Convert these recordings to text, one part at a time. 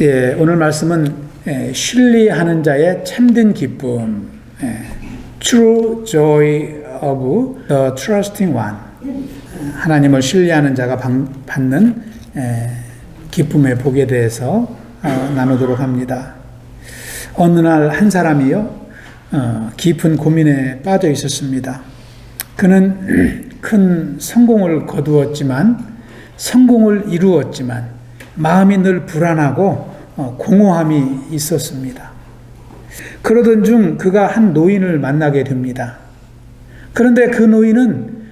예, 오늘 말씀은 신뢰하는 자의 참된 기쁨, True Joy of the Trusting One, 하나님을 신뢰하는 자가 받는 기쁨의 복에 대해서 나누도록 합니다. 어느 날 한 사람이요, 깊은 고민에 빠져 있었습니다. 그는 큰 성공을 거두었지만, 성공을 이루었지만 마음이 늘 불안하고 공허함이 있었습니다. 그러던 중 그가 한 노인을 만나게 됩니다. 그런데 그 노인은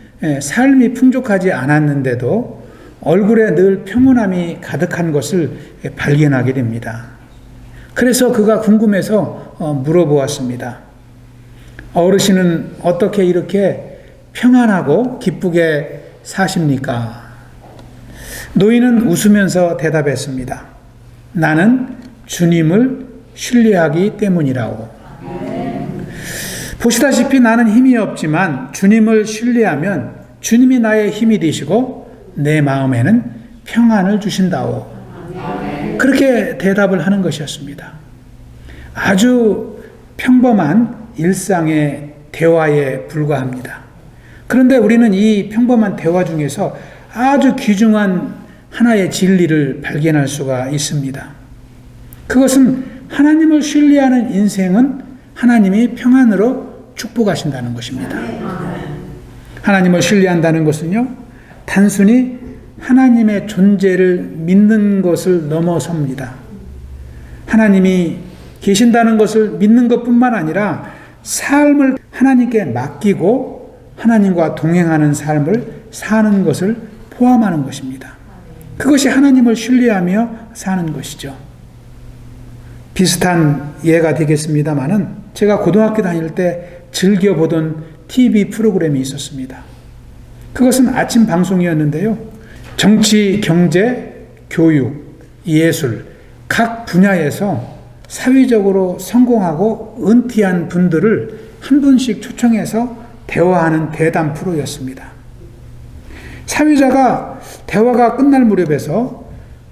삶이 풍족하지 않았는데도 얼굴에 늘 평온함이 가득한 것을 발견하게 됩니다. 그래서 그가 궁금해서 물어보았습니다. 어르신은 어떻게 이렇게 평안하고 기쁘게 사십니까? 노인은 웃으면서 대답했습니다. 나는 주님을 신뢰하기 때문이라고. 보시다시피 나는 힘이 없지만 주님을 신뢰하면 주님이 나의 힘이 되시고 내 마음에는 평안을 주신다오. 그렇게 대답을 하는 것이었습니다. 아주 평범한 일상의 대화에 불과합니다. 그런데 우리는 이 평범한 대화 중에서 아주 귀중한 하나의 진리를 발견할 수가 있습니다. 그것은 하나님을 신뢰하는 인생은 하나님이 평안으로 축복하신다는 것입니다. 하나님을 신뢰한다는 것은요, 단순히 하나님의 존재를 믿는 것을 넘어섭니다. 하나님이 계신다는 것을 믿는 것뿐만 아니라 삶을 하나님께 맡기고 하나님과 동행하는 삶을 사는 것을 포함하는 것입니다. 그것이 하나님을 신뢰하며 사는 것이죠. 비슷한 예가 되겠습니다만은 제가 고등학교 다닐 때 즐겨보던 TV 프로그램이 있었습니다. 그것은 아침 방송이었는데요. 정치, 경제, 교육, 예술 각 분야에서 사회적으로 성공하고 은퇴한 분들을 한 분씩 초청해서 대화하는 대담 프로였습니다. 사회자가 대화가 끝날 무렵에서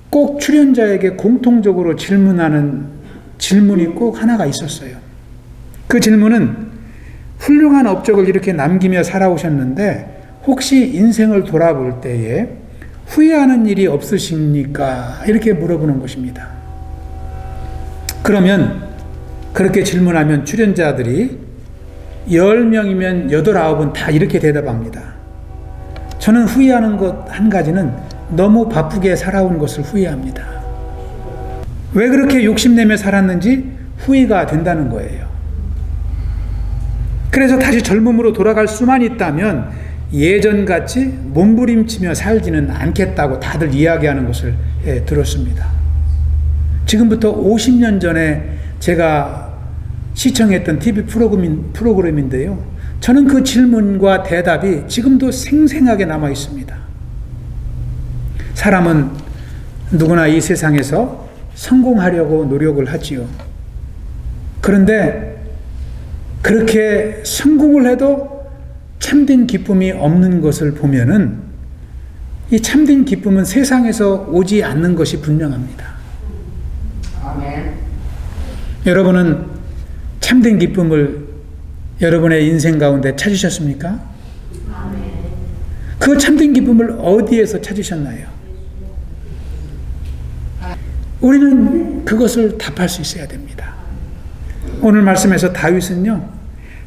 꼭 출연자에게 공통적으로 질문하는 질문이 꼭 하나가 있었어요. 그 질문은 훌륭한 업적을 이렇게 남기며 살아오셨는데 혹시 인생을 돌아볼 때에 후회하는 일이 없으십니까? 이렇게 물어보는 것입니다. 그러면 그렇게 질문하면 출연자들이 10명이면 8, 9은 다 이렇게 대답합니다. 저는 후회하는 것 한 가지는 너무 바쁘게 살아온 것을 후회합니다. 왜 그렇게 욕심내며 살았는지 후회가 된다는 거예요. 그래서 다시 젊음으로 돌아갈 수만 있다면 예전같이 몸부림치며 살지는 않겠다고 다들 이야기하는 것을 들었습니다. 지금부터 50년 전에 제가 시청했던 TV 프로그램인데요. 저는 그 질문과 대답이 지금도 생생하게 남아 있습니다. 사람은 누구나 이 세상에서 성공하려고 노력을 하지요. 그런데 그렇게 성공을 해도 참된 기쁨이 없는 것을 보면은 이 참된 기쁨은 세상에서 오지 않는 것이 분명합니다. 아멘. 여러분은 참된 기쁨을 여러분의 인생 가운데 찾으셨습니까? 아멘. 그 참된 기쁨을 어디에서 찾으셨나요? 우리는 그것을 답할 수 있어야 됩니다. 오늘 말씀에서 다윗은요,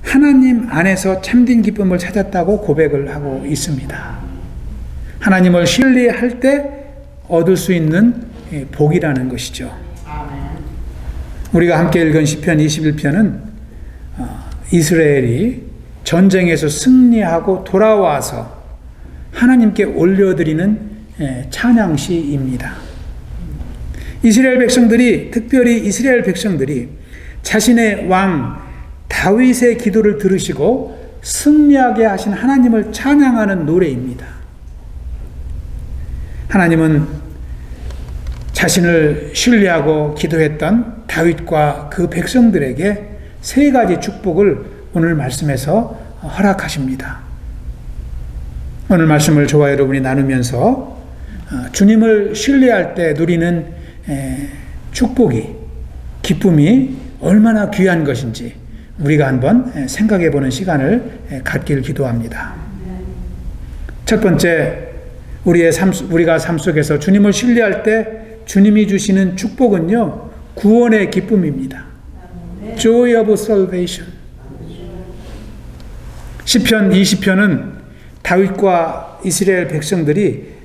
하나님 안에서 참된 기쁨을 찾았다고 고백을 하고 있습니다. 하나님을 신뢰할 때 얻을 수 있는 복이라는 것이죠. 우리가 함께 읽은 시편 21편은 이스라엘이 전쟁에서 승리하고 돌아와서 하나님께 올려드리는 찬양시입니다. 이스라엘 백성들이, 특별히 이스라엘 백성들이 자신의 왕 다윗의 기도를 들으시고 승리하게 하신 하나님을 찬양하는 노래입니다. 하나님은 자신을 신뢰하고 기도했던 다윗과 그 백성들에게 3가지 축복을 오늘 말씀에서 허락하십니다. 오늘 말씀을 저와 여러분이 나누면서 주님을 신뢰할 때 누리는 축복이, 기쁨이 얼마나 귀한 것인지 우리가 한번 생각해 보는 시간을 갖길 기도합니다. 첫 번째, 우리가 삶 속에서 주님을 신뢰할 때 주님이 주시는 축복은요, 구원의 기쁨입니다. Joy of salvation. 시편 20편은 다윗과 이스라엘 백성들이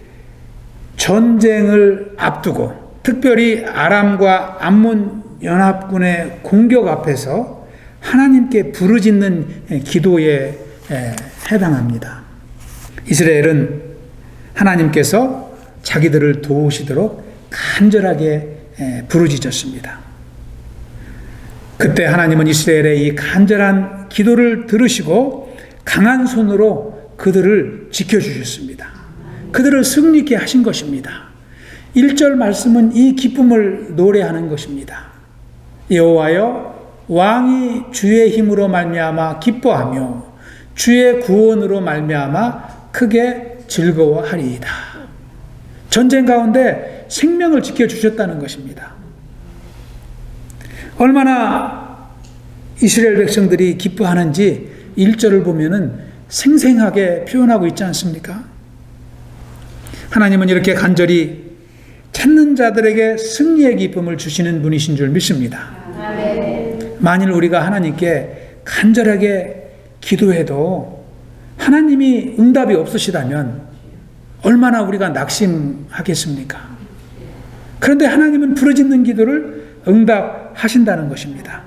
전쟁을 앞두고 특별히 아람과 암몬 연합군의 공격 앞에서 하나님께 부르짖는 기도에 해당합니다. 이스라엘은 하나님께서 자기들을 도우시도록 간절하게 부르짖었습니다. 그때 하나님은 이스라엘의 이 간절한 기도를 들으시고 강한 손으로 그들을 지켜주셨습니다. 그들을 승리케 하신 것입니다. 1절 말씀은 이 기쁨을 노래하는 것입니다. 여호와여, 왕이 주의 힘으로 말미암아 기뻐하며 주의 구원으로 말미암아 크게 즐거워하리이다. 전쟁 가운데 생명을 지켜주셨다는 것입니다. 얼마나 이스라엘 백성들이 기뻐하는지 1절을 보면은 생생하게 표현하고 있지 않습니까? 하나님은 이렇게 간절히 찾는 자들에게 승리의 기쁨을 주시는 분이신 줄 믿습니다. 만일 우리가 하나님께 간절하게 기도해도 하나님이 응답이 없으시다면 얼마나 우리가 낙심하겠습니까? 그런데 하나님은 부르짖는 기도를 응답하신다는 것입니다.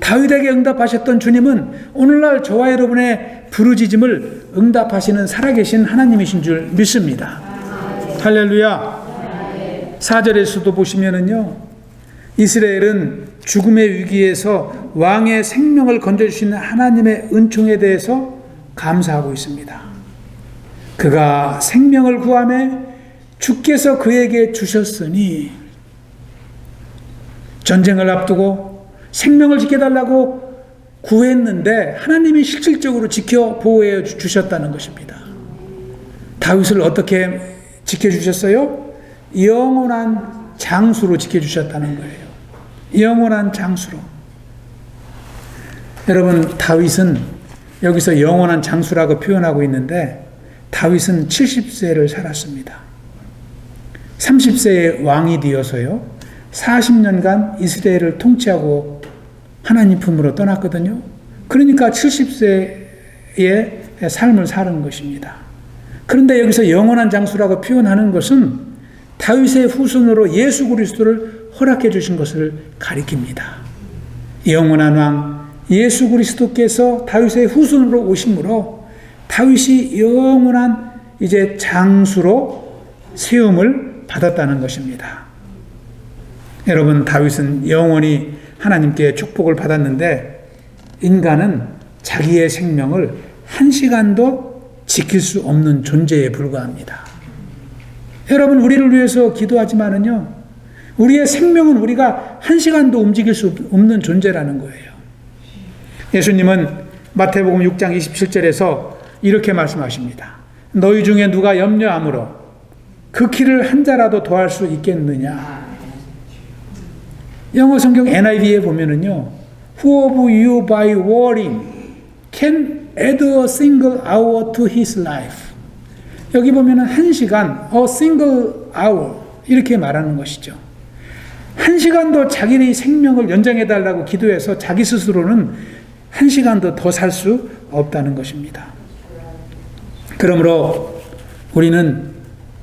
다윗에게 응답하셨던 주님은 오늘날 저와 여러분의 부르짖음을 응답하시는 살아계신 하나님이신 줄 믿습니다. 할렐루야. 4절에서도 보시면은요, 이스라엘은 죽음의 위기에서 왕의 생명을 건져주시는 하나님의 은총에 대해서 감사하고 있습니다. 그가 생명을 구하매 주께서 그에게 주셨으니, 전쟁을 앞두고 생명을 지켜달라고 구했는데 하나님이 실질적으로 지켜 보호해 주셨다는 것입니다. 다윗을 어떻게 지켜주셨어요? 영원한 장수로 지켜주셨다는 거예요. 영원한 장수로. 여러분, 다윗은 여기서 영원한 장수라고 표현하고 있는데 다윗은 70세를 살았습니다. 30세에 왕이 되어서요, 40년간 이스라엘을 통치하고 하나님 품으로 떠났거든요. 그러니까 70세의 삶을 사는 것입니다. 그런데 여기서 영원한 장수라고 표현하는 것은 다윗의 후손으로 예수 그리스도를 허락해 주신 것을 가리킵니다. 영원한 왕 예수 그리스도께서 다윗의 후손으로 오심으로 다윗이 영원한 이제 장수로 세움을 받았다는 것입니다. 여러분, 다윗은 영원히 하나님께 축복을 받았는데 인간은 자기의 생명을 한 시간도 지킬 수 없는 존재에 불과합니다. 여러분, 우리를 위해서 기도하지만은요, 우리의 생명은 우리가 한 시간도 움직일 수 없는 존재라는 거예요. 예수님은 마태복음 6장 27절에서 이렇게 말씀하십니다. 너희 중에 누가 염려함으로 그 키를 한 자라도 더할 수 있겠느냐. 영어 성경 NIV에 보면은요, Who of you by worrying can add a single hour to his life. 여기 보면은 한 시간, a single hour 이렇게 말하는 것이죠. 한 시간도 자기의 생명을 연장해달라고 기도해서 자기 스스로는 한 시간도 더 살 수 없다는 것입니다. 그러므로 우리는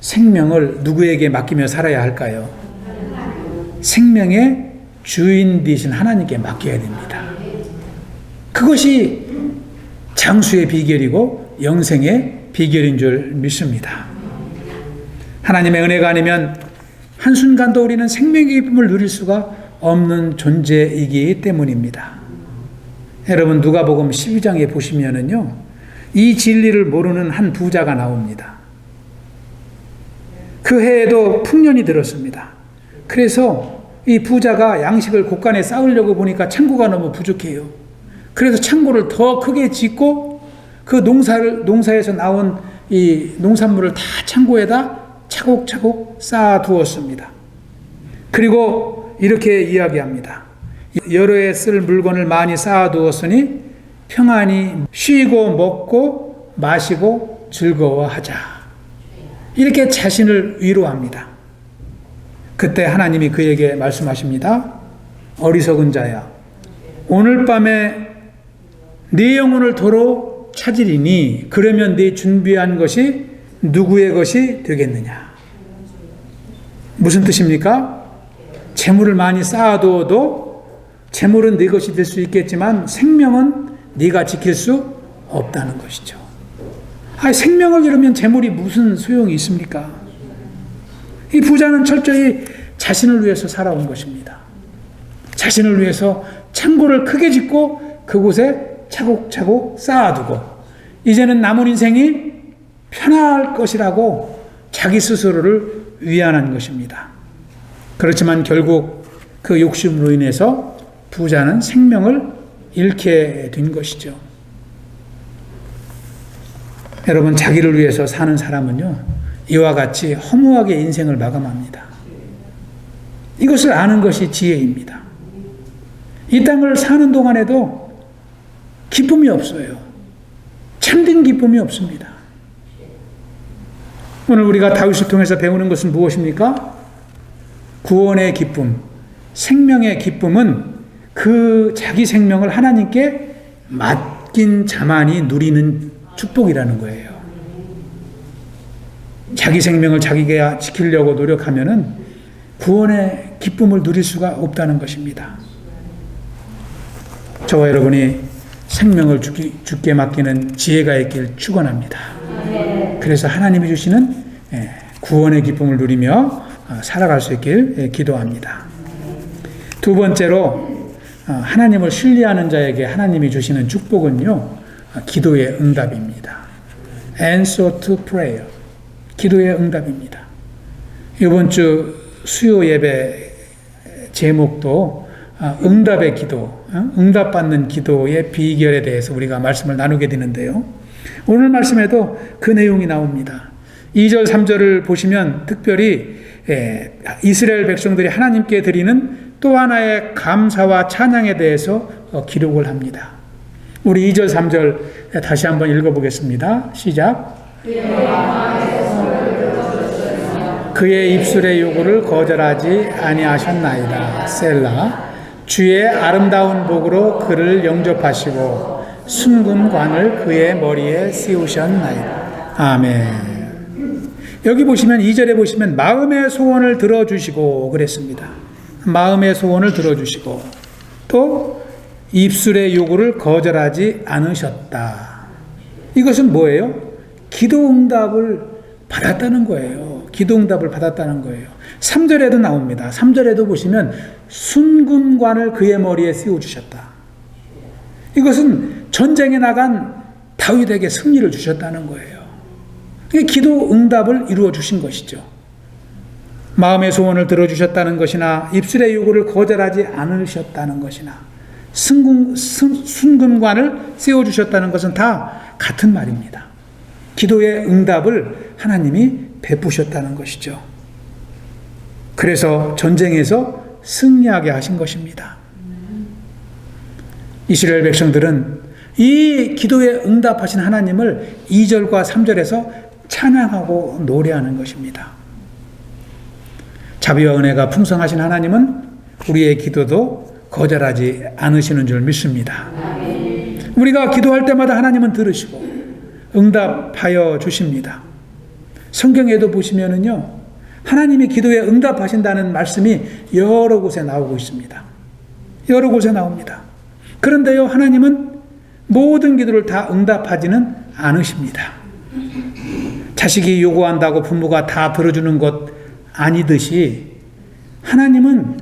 생명을 누구에게 맡기며 살아야 할까요? 생명의 주인 되신 하나님께 맡겨야 됩니다. 그것이 장수의 비결이고 영생의 비결인 줄 믿습니다. 하나님의 은혜가 아니면 한순간도 우리는 생명의 기쁨을 누릴 수가 없는 존재이기 때문입니다. 여러분, 누가복음 12장에 보시면은요, 이 진리를 모르는 한 부자가 나옵니다. 그 해에도 풍년이 들었습니다. 그래서 이 부자가 양식을 곳간에 쌓으려고 보니까 창고가 너무 부족해요. 그래서 창고를 더 크게 짓고 그 농사에서 나온 이 농산물을 다 창고에다 차곡차곡 쌓아 두었습니다. 그리고 이렇게 이야기합니다. 여러 해 쓸 물건을 많이 쌓아두었으니 평안히 쉬고 먹고 마시고 즐거워하자. 이렇게 자신을 위로합니다. 그때 하나님이 그에게 말씀하십니다. 어리석은 자야, 오늘 밤에 네 영혼을 도로 찾으리니 그러면 네 준비한 것이 누구의 것이 되겠느냐. 무슨 뜻입니까? 재물을 많이 쌓아두어도 재물은 네 것이 될 수 있겠지만 생명은 네가 지킬 수 없다는 것이죠. 생명을 잃으면 재물이 무슨 소용이 있습니까? 이 부자는 철저히 자신을 위해서 살아온 것입니다. 자신을 위해서 창고를 크게 짓고 그곳에 차곡차곡 쌓아두고 이제는 남은 인생이 편할 것이라고 자기 스스로를 위안한 것입니다. 그렇지만 결국 그 욕심으로 인해서 부자는 생명을 잃게 된 것이죠. 여러분, 자기를 위해서 사는 사람은요, 이와 같이 허무하게 인생을 마감합니다. 이것을 아는 것이 지혜입니다. 이 땅을 사는 동안에도 기쁨이 없어요. 참된 기쁨이 없습니다. 오늘 우리가 다윗을 통해서 배우는 것은 무엇입니까? 구원의 기쁨, 생명의 기쁨은 그 자기 생명을 하나님께 맡긴 자만이 누리는 축복이라는 거예요. 자기 생명을 자기가 지키려고 노력하면은 구원의 기쁨을 누릴 수가 없다는 것입니다. 저와 여러분이 생명을 주께 맡기는 지혜가 있길 축원합니다. 그래서 하나님이 주시는 구원의 기쁨을 누리며 살아갈 수 있길 기도합니다. 두 번째로 하나님을 신뢰하는 자에게 하나님이 주시는 축복은요, 기도의 응답입니다. Answer to prayer. 기도의 응답입니다. 이번 주 수요 예배 제목도 응답의 기도, 응답받는 기도의 비결에 대해서 우리가 말씀을 나누게 되는데요. 오늘 말씀에도 그 내용이 나옵니다. 2절, 3절을 보시면 특별히 이스라엘 백성들이 하나님께 드리는 또 하나의 감사와 찬양에 대해서 기록을 합니다. 우리 2절, 3절 다시 한번 읽어보겠습니다. 시작. 그의 입술의 요구를 거절하지 아니하셨나이다. 셀라. 주의 아름다운 복으로 그를 영접하시고 순금관을 그의 머리에 씌우셨나이다. 아멘. 여기 보시면 2절에 보시면 마음의 소원을 들어주시고 그랬습니다. 마음의 소원을 들어주시고 또 입술의 요구를 거절하지 않으셨다. 이것은 뭐예요? 기도응답을 받았다는 거예요. 기도응답을 받았다는 거예요. 3절에도 나옵니다. 3절에도 보시면 순금관을 그의 머리에 씌워주셨다. 이것은 전쟁에 나간 다윗에게 승리를 주셨다는 거예요. 기도응답을 이루어 주신 것이죠. 마음의 소원을 들어주셨다는 것이나 입술의 요구를 거절하지 않으셨다는 것이나 순금관을 씌워주셨다는 것은 다 같은 말입니다. 기도의 응답을 하나님이 베푸셨다는 것이죠. 그래서 전쟁에서 승리하게 하신 것입니다. 이스라엘 백성들은 이 기도에 응답하신 하나님을 2절과 3절에서 찬양하고 노래하는 것입니다. 자비와 은혜가 풍성하신 하나님은 우리의 기도도 거절하지 않으시는 줄 믿습니다. 우리가 기도할 때마다 하나님은 들으시고 응답하여 주십니다. 성경에도 보시면은요, 하나님이 기도에 응답하신다는 말씀이 여러 곳에 나오고 있습니다. 여러 곳에 나옵니다. 그런데요, 하나님은 모든 기도를 다 응답하지는 않으십니다. 자식이 요구한다고 부모가 다 들어주는 것 아니듯이 하나님은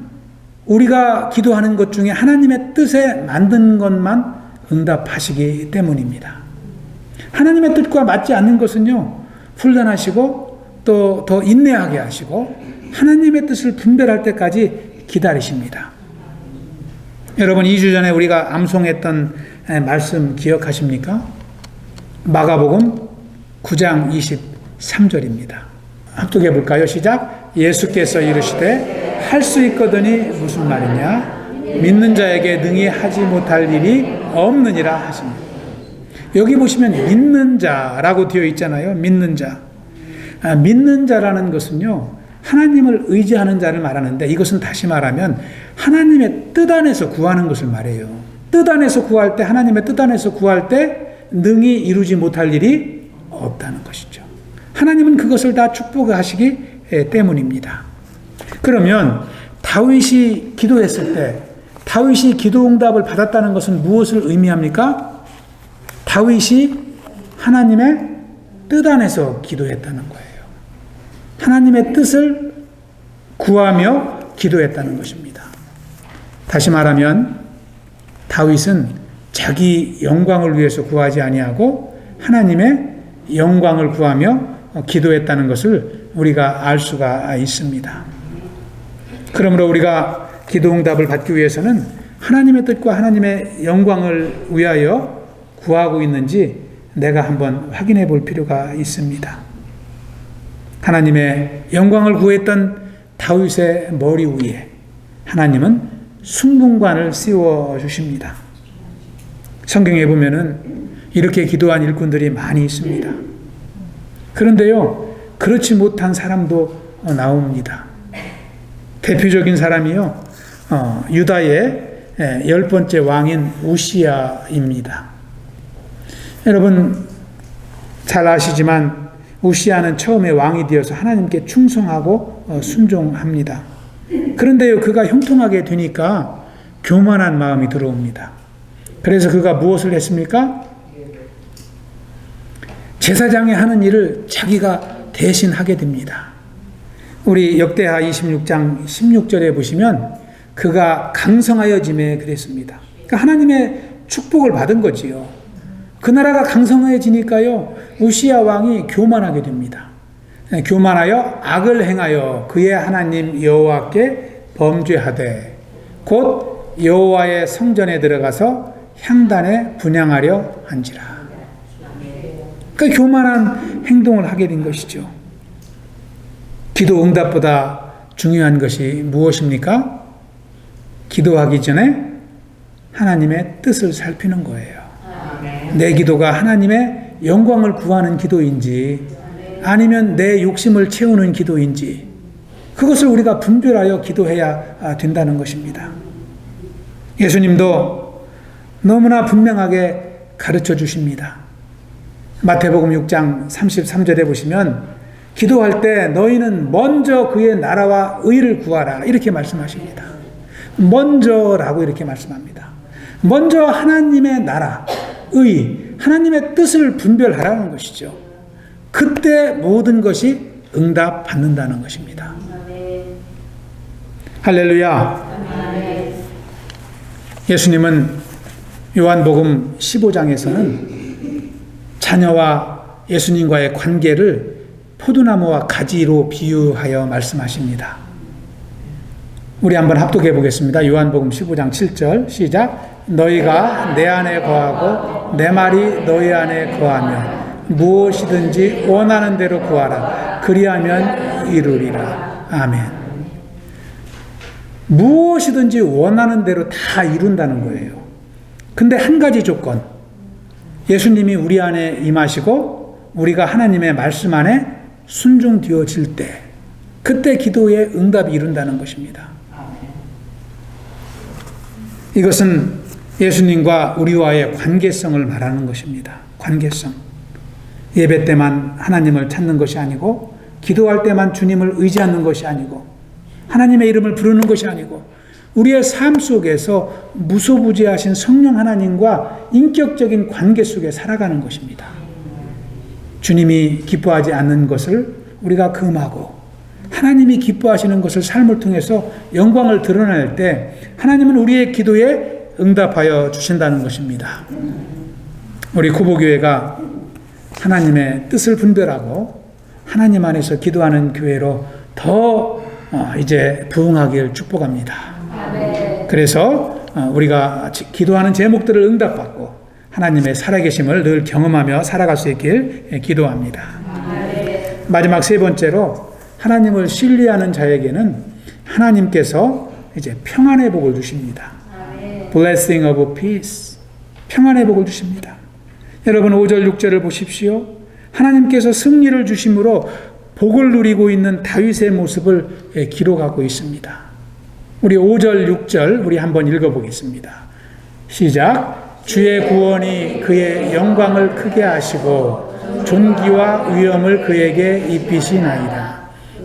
우리가 기도하는 것 중에 하나님의 뜻에 만든 것만 응답하시기 때문입니다. 하나님의 뜻과 맞지 않는 것은요, 훈련하시고 또 더 인내하게 하시고 하나님의 뜻을 분별할 때까지 기다리십니다. 여러분, 2주 전에 우리가 암송했던 말씀 기억하십니까? 마가복음 9장 23절입니다. 합독해 볼까요? 시작. 예수께서 이르시되 할 수 있거든이 무슨 말이냐? 믿는 자에게 능히 하지 못할 일이 없느니라 하십니다. 여기 보시면 믿는 자라고 되어 있잖아요. 믿는 자. 믿는 자라는 것은요, 하나님을 의지하는 자를 말하는데, 이것은 다시 말하면 하나님의 뜻 안에서 구하는 것을 말해요. 뜻 안에서 구할 때, 하나님의 뜻 안에서 구할 때 능히 이루지 못할 일이 없다는 것이죠. 하나님은 그것을 다 축복하시기 때문입니다. 그러면 다윗이 기도했을 때, 다윗이 기도 응답을 받았다는 것은 무엇을 의미합니까? 다윗이 하나님의 뜻 안에서 기도했다는 거예요. 하나님의 뜻을 구하며 기도했다는 것입니다. 다시 말하면 다윗은 자기 영광을 위해서 구하지 아니하고 하나님의 영광을 구하며 기도했다는 것을 우리가 알 수가 있습니다. 그러므로 우리가 기도 응답을 받기 위해서는 하나님의 뜻과 하나님의 영광을 위하여 구하고 있는지 내가 한번 확인해 볼 필요가 있습니다. 하나님의 영광을 구했던 다윗의 머리 위에 하나님은 순궁관을 씌워 주십니다. 성경에 보면은 이렇게 기도한 일꾼들이 많이 있습니다. 그런데요, 그렇지 못한 사람도 나옵니다. 대표적인 사람이요, 유다의 10번째 왕인 우시야입니다. 여러분 잘 아시지만 우시야는 처음에 왕이 되어서 하나님께 충성하고 순종합니다. 그런데요, 그가 형통하게 되니까 교만한 마음이 들어옵니다. 그래서 그가 무엇을 했습니까? 제사장이 하는 일을 자기가 대신 하게 됩니다. 우리 역대하 26장 16절에 보시면 그가 강성하여짐에 그랬습니다. 그러니까 하나님의 축복을 받은 거지요. 그 나라가 강성해지니까요, 우시야 왕이 교만하게 됩니다. 교만하여 악을 행하여 그의 하나님 여호와께 범죄하되 곧 여호와의 성전에 들어가서 향단에 분향하려 한지라. 그러니까 교만한 행동을 하게 된 것이죠. 기도 응답보다 중요한 것이 무엇입니까? 기도하기 전에 하나님의 뜻을 살피는 거예요. 내 기도가 하나님의 영광을 구하는 기도인지 아니면 내 욕심을 채우는 기도인지 그것을 우리가 분별하여 기도해야 된다는 것입니다. 예수님도 너무나 분명하게 가르쳐 주십니다. 마태복음 6장 33절에 보시면 기도할 때 너희는 먼저 그의 나라와 의를 구하라 이렇게 말씀하십니다. 먼저라고 이렇게 말씀합니다. 먼저 하나님의 나라, 의, 하나님의 뜻을 분별하라는 것이죠. 그때 모든 것이 응답받는다는 것입니다. 할렐루야. 예수님은 요한복음 15장에서는 자녀와 예수님과의 관계를 포도나무와 가지로 비유하여 말씀하십니다. 우리 한번 합독해 보겠습니다. 요한복음 15장 7절 시작. 너희가 내 안에 거하고 내 말이 너희 안에 거하면 무엇이든지 원하는 대로 구하라. 그리하면 이루리라. 아멘. 무엇이든지 원하는 대로 다 이룬다는 거예요. 근데 한 가지 조건. 예수님이 우리 안에 임하시고 우리가 하나님의 말씀 안에 순종되어질 때 그때 기도의 응답이 이룬다는 것입니다. 이것은 예수님과 우리와의 관계성을 말하는 것입니다. 관계성. 예배 때만 하나님을 찾는 것이 아니고 기도할 때만 주님을 의지하는 것이 아니고 하나님의 이름을 부르는 것이 아니고 우리의 삶 속에서 무소부지하신 성령 하나님과 인격적인 관계 속에 살아가는 것입니다. 주님이 기뻐하지 않는 것을 우리가 금하고 하나님이 기뻐하시는 것을 삶을 통해서 영광을 드러낼 때 하나님은 우리의 기도에 응답하여 주신다는 것입니다. 우리 구보교회가 하나님의 뜻을 분별하고 하나님 안에서 기도하는 교회로 더 이제 부흥하기를 축복합니다. 그래서 우리가 기도하는 제목들을 응답받고 하나님의 살아계심을 늘 경험하며 살아갈 수 있길 기도합니다. 마지막 세 번째로 하나님을 신뢰하는 자에게는 하나님께서 이제 평안의 복을 주십니다. Blessing of peace. 평안의 복을 주십니다. 여러분 5절 6절을 보십시오. 하나님께서 승리를 주심으로 복을 누리고 있는 다윗의 모습을 기록하고 있습니다. 우리 5절 6절 우리 한번 읽어보겠습니다. 시작. 주의 구원이 그의 영광을 크게 하시고 존귀와 위엄을 그에게 입히시나이다.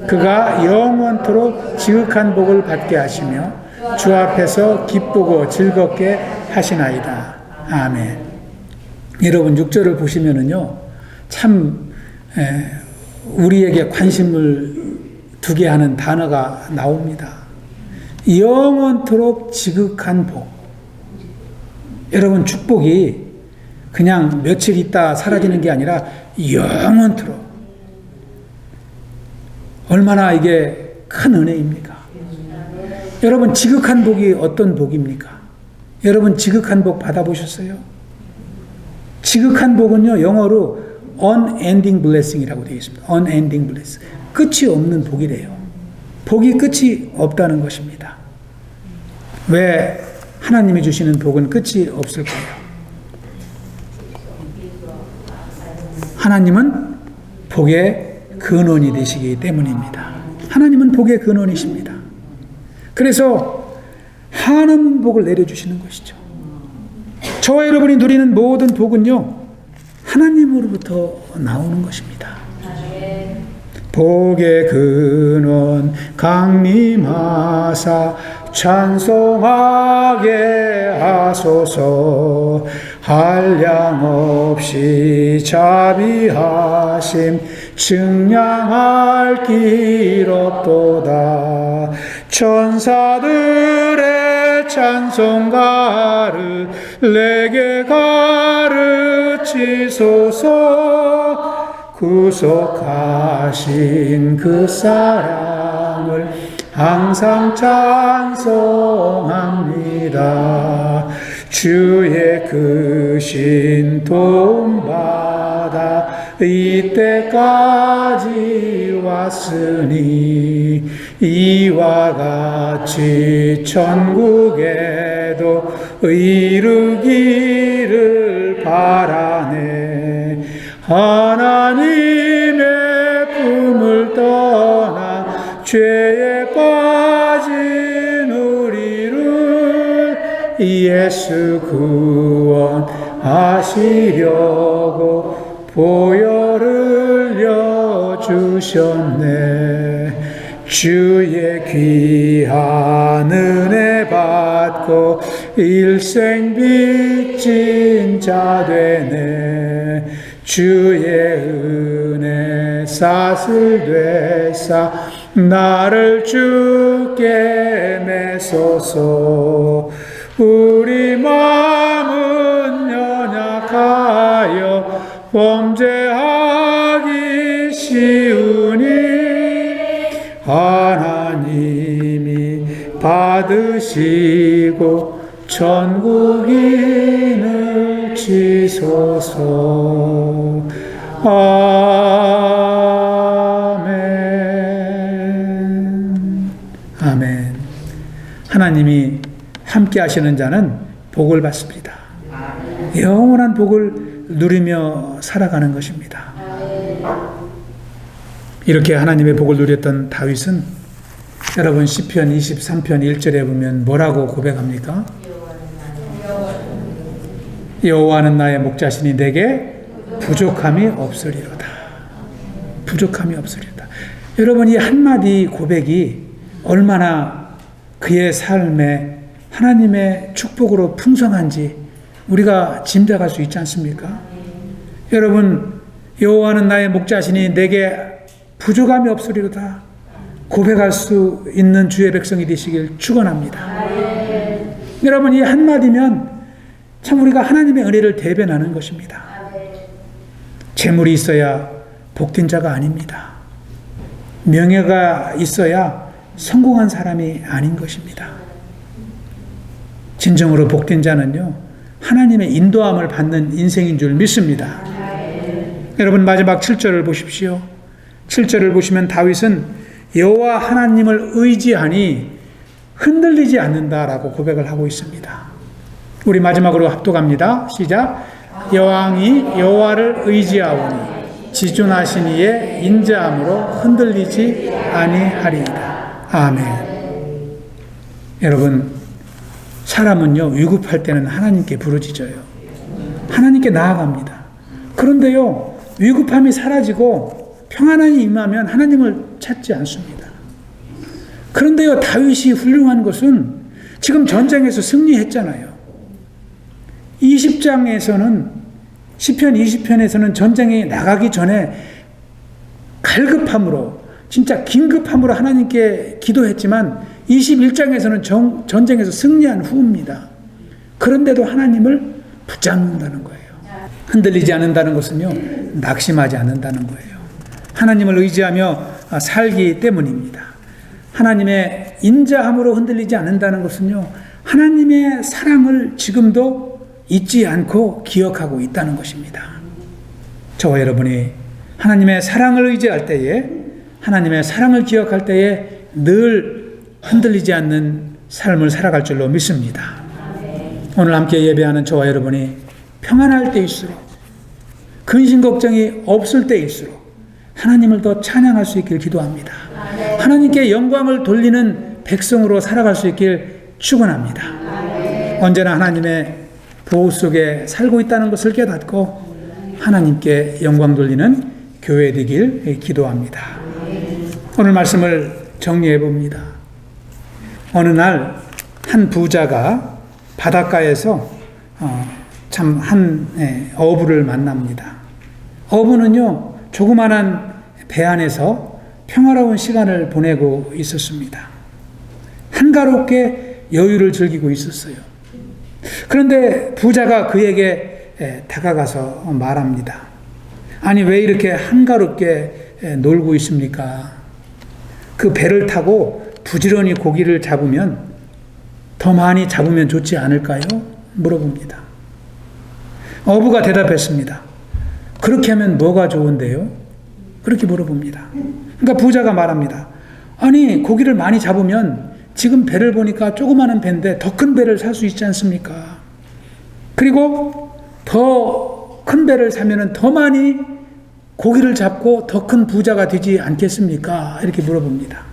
그가 영원토록 지극한 복을 받게 하시며 주 앞에서 기쁘고 즐겁게 하시나이다. 아멘. 여러분 6절을 보시면은요, 참 우리에게 관심을 두게 하는 단어가 나옵니다. 영원토록 지극한 복. 여러분 축복이 그냥 며칠 있다 사라지는 게 아니라 영원토록. 얼마나 이게 큰 은혜입니까? 여러분 지극한 복이 어떤 복입니까? 여러분 지극한 복 받아보셨어요? 지극한 복은요, 영어로 unending blessing이라고 되어 있습니다. unending blessing. 끝이 없는 복이래요. 복이 끝이 없다는 것입니다. 왜 하나님이 주시는 복은 끝이 없을까요? 하나님은 복의 근원이 되시기 때문입니다. 하나님은 복의 근원이십니다. 그래서 한없는 복을 내려주시는 것이죠. 저와 여러분이 누리는 모든 복은요, 하나님으로부터 나오는 것입니다. 복의 근원 강림하사 찬송하게 하소서. 한량없이 자비하심 증량할 길 없도다. 천사들의 찬송가를 내게 가르치소서. 구속하신 그 사랑을 항상 찬송합니다. 주의 크신 도움받아 이때까지 왔으니 이와 같이 천국에도 이르기를 바라네. 하나님의 품을 떠나 죄에 빠진 우리를 예수 구원하시려고 보혈을 여주셨네. 주의 귀한 은혜 받고 일생 빚진 자 되네. 주의 은혜 사슬 되사 나를 주께 메소서. 우리 마음은 연약하여 범죄하기 쉬우니 하나님이 받으시고 천국인을 지소서. 아멘. 아멘. 하나님이 함께 하시는 자는 복을 받습니다. 영원한 복을 누리며 살아가는 것입니다. 이렇게 하나님의 복을 누렸던 다윗은 여러분 시편 23편 1절에 보면 뭐라고 고백합니까? 여호와는 나의 목자시니 내게 부족함이 없으리로다. 부족함이 없으리로다. 여러분 이 한마디 고백이 얼마나 그의 삶에 하나님의 축복으로 풍성한지 우리가 짐작할 수 있지 않습니까? 여러분 여호와는 나의 목자시니 내게 부족함이 없으리로다 고백할 수 있는 주의 백성이 되시길 축원합니다. 여러분 이 한마디면 참 우리가 하나님의 은혜를 대변하는 것입니다. 재물이 있어야 복된 자가 아닙니다. 명예가 있어야 성공한 사람이 아닌 것입니다. 진정으로 복된 자는요, 하나님의 인도함을 받는 인생인 줄 믿습니다. 여러분 마지막 7절을 보십시오. 7절을 보시면 다윗은 여호와 하나님을 의지하니 흔들리지 않는다라고 고백을 하고 있습니다. 우리 마지막으로 합독합니다. 시작. 여왕이 여호와를 의지하오니 지존하신 이의 인자함으로 흔들리지 아니하리이다. 아멘. 여러분, 사람은요, 위급할 때는 하나님께 부르짖어요. 하나님께 나아갑니다. 그런데요, 위급함이 사라지고 평안함이 임하면 하나님을 찾지 않습니다. 그런데요, 다윗이 훌륭한 것은 지금 전쟁에서 승리했잖아요. 20장에서는, 시편 20편에서는 전쟁에 나가기 전에 갈급함으로, 진짜 긴급함으로 하나님께 기도했지만 21장에서는 전쟁에서 승리한 후입니다. 그런데도 하나님을 붙잡는다는 거예요. 흔들리지 않는다는 것은요, 낙심하지 않는다는 거예요. 하나님을 의지하며 살기 때문입니다. 하나님의 인자함으로 흔들리지 않는다는 것은요, 하나님의 사랑을 지금도 잊지 않고 기억하고 있다는 것입니다. 저와 여러분이 하나님의 사랑을 의지할 때에, 하나님의 사랑을 기억할 때에 늘 흔들리지 않는 삶을 살아갈 줄로 믿습니다. 오늘 함께 예배하는 저와 여러분이 평안할 때일수록, 근심 걱정이 없을 때일수록 하나님을 더 찬양할 수 있길 기도합니다. 하나님께 영광을 돌리는 백성으로 살아갈 수 있길 축원합니다. 언제나 하나님의 보호 속에 살고 있다는 것을 깨닫고 하나님께 영광 돌리는 교회 되길 기도합니다. 오늘 말씀을 정리해 봅니다. 어느 날 한 부자가 바닷가에서 참 한 어부를 만납니다. 어부는요, 조그만한 배 안에서 평화로운 시간을 보내고 있었습니다. 한가롭게 여유를 즐기고 있었어요. 그런데 부자가 그에게 다가가서 말합니다. 아니, 왜 이렇게 한가롭게 놀고 있습니까? 그 배를 타고 부지런히 고기를 잡으면 더 많이 잡으면 좋지 않을까요? 물어봅니다. 어부가 대답했습니다. 그렇게 하면 뭐가 좋은데요? 그렇게 물어봅니다. 그러니까 부자가 말합니다. 아니, 고기를 많이 잡으면 지금 배를 보니까 조그마한 배인데 더 큰 배를 살 수 있지 않습니까? 그리고 더 큰 배를 사면은 더 많이 고기를 잡고 더 큰 부자가 되지 않겠습니까? 이렇게 물어봅니다.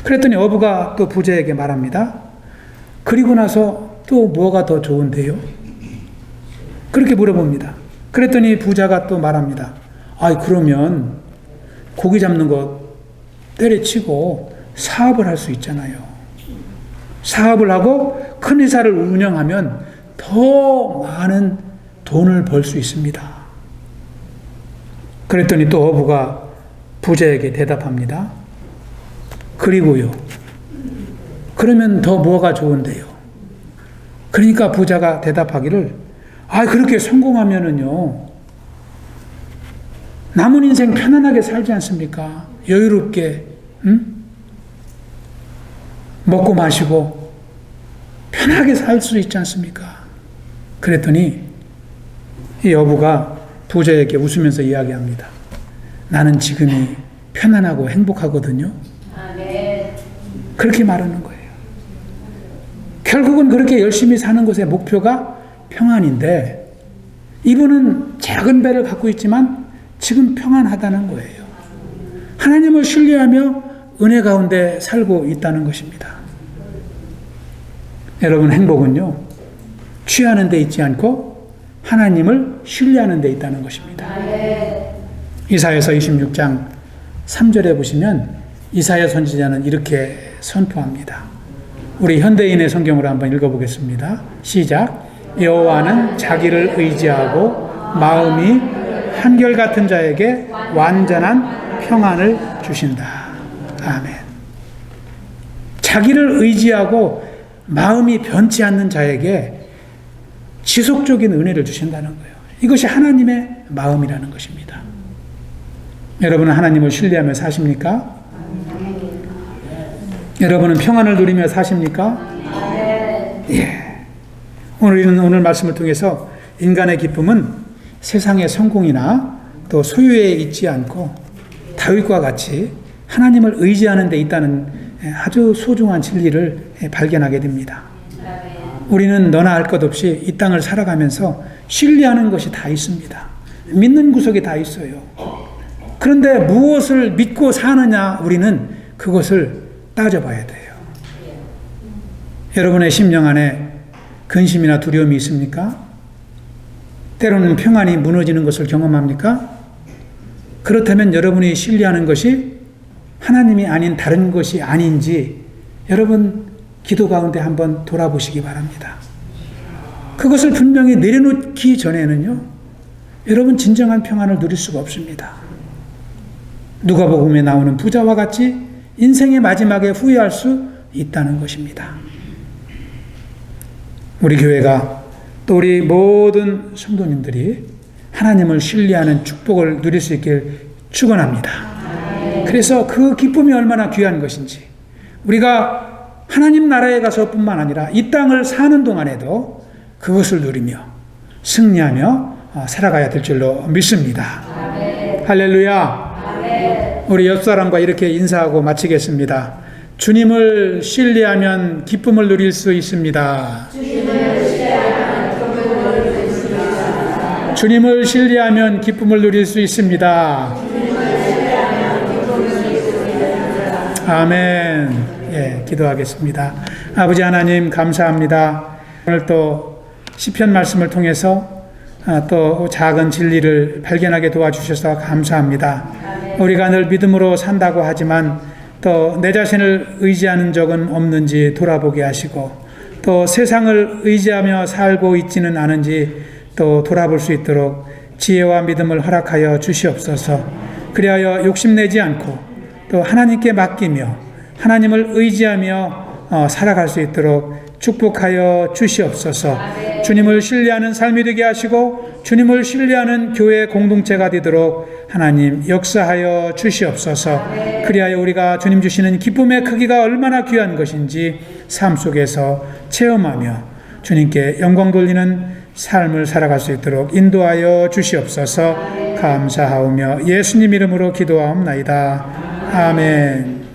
그랬더니 어부가 또 부자에게 말합니다. 그리고 나서 또 뭐가 더 좋은데요? 그렇게 물어봅니다. 그랬더니 부자가 또 말합니다. 아이, 그러면 고기 잡는 것 때려치고 사업을 할 수 있잖아요. 사업을 하고 큰 회사를 운영하면 더 많은 돈을 벌 수 있습니다. 그랬더니 또 어부가 부자에게 대답합니다. 그리고요. 그러면 더 뭐가 좋은데요? 그러니까 부자가 대답하기를, 그렇게 성공하면은요, 남은 인생 편안하게 살지 않습니까? 여유롭게, 먹고 마시고 편하게 살 수 있지 않습니까? 그랬더니 이 어부가 부자에게 웃으면서 이야기합니다. 나는 지금이 편안하고 행복하거든요. 그렇게 말하는 거예요. 결국은 그렇게 열심히 사는 것의 목표가 평안인데, 이분은 작은 배를 갖고 있지만 지금 평안하다는 거예요. 하나님을 신뢰하며 은혜 가운데 살고 있다는 것입니다. 여러분, 행복은요, 취하는 데 있지 않고 하나님을 신뢰하는 데 있다는 것입니다. 이사야서 26장 3절에 보시면 이사야 선지자는 이렇게 선포합니다. 우리 현대인의 성경으로 한번 읽어보겠습니다. 시작. 여호와는 자기를 의지하고 마음이 한결같은 자에게 완전한 평안을 주신다. 아멘. 자기를 의지하고 마음이 변치 않는 자에게 지속적인 은혜를 주신다는 거예요. 이것이 하나님의 마음이라는 것입니다. 여러분은 하나님을 신뢰하며 사십니까? 여러분은 평안을 누리며 사십니까? 예. 오늘 말씀을 통해서 인간의 기쁨은 세상의 성공이나 또 소유에 있지 않고 다윗과 같이 하나님을 의지하는 데 있다는 아주 소중한 진리를 발견하게 됩니다. 우리는 너나 할 것 없이 이 땅을 살아가면서 신뢰하는 것이 다 있습니다. 믿는 구석이 다 있어요. 그런데 무엇을 믿고 사느냐, 우리는 그것을 따져봐야 돼요. 여러분의 심령 안에 근심이나 두려움이 있습니까? 때로는 평안이 무너지는 것을 경험합니까? 그렇다면 여러분이 신뢰하는 것이 하나님이 아닌 다른 것이 아닌지 여러분 기도 가운데 한번 돌아보시기 바랍니다. 그것을 분명히 내려놓기 전에는요, 여러분 진정한 평안을 누릴 수가 없습니다. 누가복음에 나오는 부자와 같이 인생의 마지막에 후회할 수 있다는 것입니다. 우리 교회가 또 우리 모든 성도님들이 하나님을 신뢰하는 축복을 누릴 수 있길 축원합니다. 그래서 그 기쁨이 얼마나 귀한 것인지 우리가 하나님 나라에 가서뿐만 아니라 이 땅을 사는 동안에도 그것을 누리며 승리하며 살아가야 될 줄로 믿습니다. 할렐루야. 우리 옆 사람과 이렇게 인사하고 마치겠습니다. 주님을 신뢰하면 기쁨을 누릴 수 있습니다. 주님을 신뢰하면 기쁨을 누릴 수 있습니다. 아멘. 예, 기도하겠습니다. 아버지 하나님 감사합니다. 오늘 또 시편 말씀을 통해서 또 작은 진리를 발견하게 도와주셔서 감사합니다. 우리가 늘 믿음으로 산다고 하지만 또 내 자신을 의지하는 적은 없는지 돌아보게 하시고 또 세상을 의지하며 살고 있지는 않은지 또 돌아볼 수 있도록 지혜와 믿음을 허락하여 주시옵소서. 그리하여 욕심내지 않고 또 하나님께 맡기며 하나님을 의지하며 살아갈 수 있도록 축복하여 주시옵소서. 주님을 신뢰하는 삶이 되게 하시고 주님을 신뢰하는 교회 공동체가 되도록 하나님 역사하여 주시옵소서. 그리하여 우리가 주님 주시는 기쁨의 크기가 얼마나 귀한 것인지 삶 속에서 체험하며 주님께 영광 돌리는 삶을 살아갈 수 있도록 인도하여 주시옵소서. 감사하오며 예수님 이름으로 기도하옵나이다. 아멘.